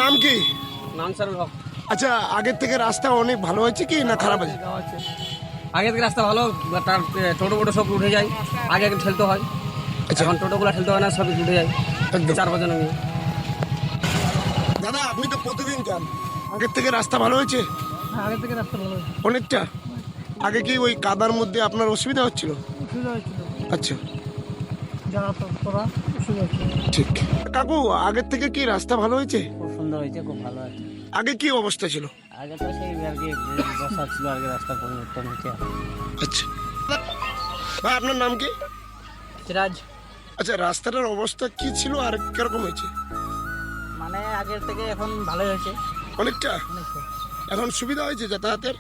নাম কি? নানসারুল হক। আচ্ছা, আগের থেকে রাস্তা অনেক ভালো হয়েছে কি না খারাপ আছে? আগে থেকে রাস্তা ভালো, তার টোটো ফোটো সব উঠে যায়। আগে ঠেলতে হয়, আচ্ছা, এখন টোটোগুলো ঠেলতে হয় না, সব উঠে যায়। একদম। 4-5 জন নিয়ে। দাদা, আপনি তো প্রতিদিন যান, আগের থেকে রাস্তা ভালো হয়েছে? হ্যাঁ, আগের থেকে রাস্তা ভালো অনেকটা। আগে কি ওই কাদার মধ্যে আপনার অসুবিধা হচ্ছিল? অসুবিধা হয়েছিল, আচ্ছা, যাতায়াত করা অসুবিধা হয়েছিল। ঠিক। কাকু, আগের থেকে কি রাস্তা ভালো হয়েছে? খুব সুন্দর হয়েছে, খুব ভালো আছে। আগে কি অবস্থা ছিল? আগে তো সেই আর কি বসা ছিল, আগে রাস্তার পরিবর্তন হয়েছে। আচ্ছা ভাই, আপনার নাম কি? সিরাজ। আচ্ছা, রাস্তাটার অবস্থা কি ছিল আর কিরকম হয়েছে? মানে আগের থেকে এখন ভালোই হয়েছে অনেকটা। অনেকটা। এখন সুবিধা হয়েছে যাতায়াতের?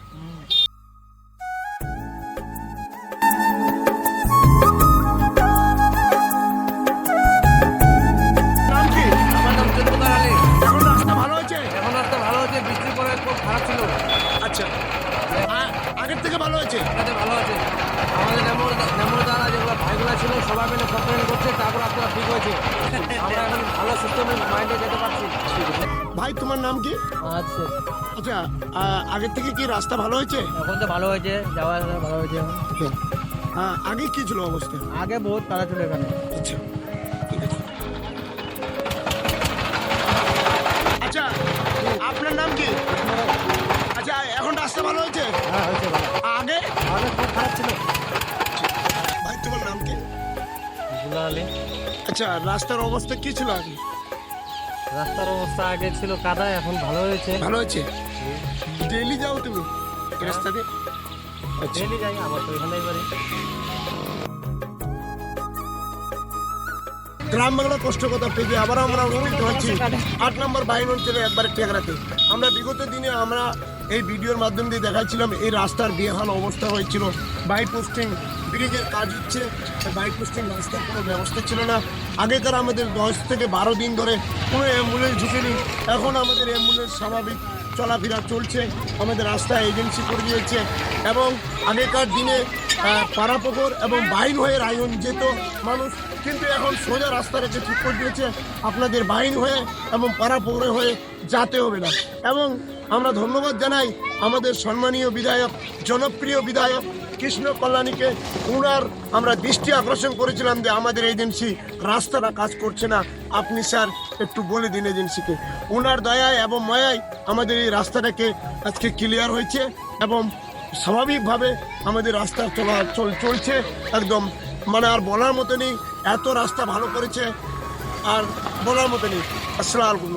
নাম কি? আমার নাম জুলফিকার আলী। এখন রাস্তা ভালো হয়েছে? এখন রাস্তা ভালো হয়েছে, বৃষ্টির পরে খুব খারাপ ছিল। আচ্ছা, আগের থেকে ভালো হয়েছে? এটাতে ভালো আছে। আমাদের নেমর দ্বারা যেগুলো ভাইগুলো ছিল সবাই মিলে কমপ্লেন করছে, তারপর রাস্তাটা ঠিক হয়েছে। আমরা এখন ভালো সিস্টেমে মাইন্ডে যেতে পারছি। ভাই, তোমার নাম কি? আচ্ছা, আচ্ছা, আগের থেকে কি রাস্তা ভালো হয়েছে? এখন তো ভালো হয়েছে, যাওয়া আসা ভালো হয়েছে। আগে কি ছিল অবস্থা? আগে বহুত কাদা ছিল এখানে। আচ্ছা, ঠিক আছে। আচ্ছা, আপনার নাম কি? আচ্ছা, এখন রাস্তা ভালো হয়েছে? হ্যাঁ, হয়েছে ভালো। আগে? আগে খুব খারাপ ছিল। ভাই, তোমার নাম কি? জুলা আলী। আচ্ছা, রাস্তার অবস্থা কি ছিল আগে? রাস্তার অবস্থা আগে ছিল কাদা, এখন ভালো হয়েছে। ভালো হয়েছে। ডেইলি যাও তুমি এই রাস্তা দিয়ে? আচ্ছা, ডেলি যাই, আমার তো এখানেই বাড়ি। গ্রাম বাংলা কষ্ট কথা পেয়ে আবার আমরা অনুপ্রাণিত হচ্ছি 8 নম্বর বাইন অঞ্চলে একবারে টেকরাতে। আমরা বিগত দিনে আমরা এই ভিডিওর মাধ্যম দিয়ে দেখাচ্ছিলাম এই রাস্তার বেহাল অবস্থা হয়েছিল। বাইক পোস্টিং ব্রিজের কাজ হচ্ছে, বাইক পোস্টিং রাস্তার কোনো ব্যবস্থা ছিল না। আগেকার আমাদের 10 থেকে 12 দিন ধরে কোনো অ্যাম্বুলেন্স ঢুকেনি, এখন আমাদের অ্যাম্বুলেন্স স্বাভাবিক চলাফেরা চলছে। আমাদের রাস্তা এজেন্সি করে দিয়েছে এবং আগেকার দিনে পাড়াপুকুর এবং বাইন হয়ে রায়ন যেত মানুষ, কিন্তু এখন সোজা রাস্তা রেখে ঠিক করে দিয়েছে আপনাদের বাইন হয়ে এবং পাড়াপুকুরে হয়ে যেতে হবে না। এবং আমরা ধন্যবাদ জানাই আমাদের সম্মানীয় বিধায়ক, জনপ্রিয় বিধায়ক কৃষ্ণ কল্যাণীকে। ওনার আমরা দৃষ্টি আকর্ষণ করেছিলাম যে আমাদের এজেন্সি রাস্তাটা কাজ করছে না, আপনি স্যার একটু বলে দিন এজেন্সিকে। ওনার দয়ায় এবং মায়ায় আমাদের এই রাস্তাটাকে আজকে ক্লিয়ার হয়েছে এবং স্বাভাবিকভাবে আমাদের রাস্তা চলছে একদম, মানে আর বলার মতো নেই, এত রাস্তা ভালো করেছে আর বলার মতো নেই। আসসালামু আলাইকুম।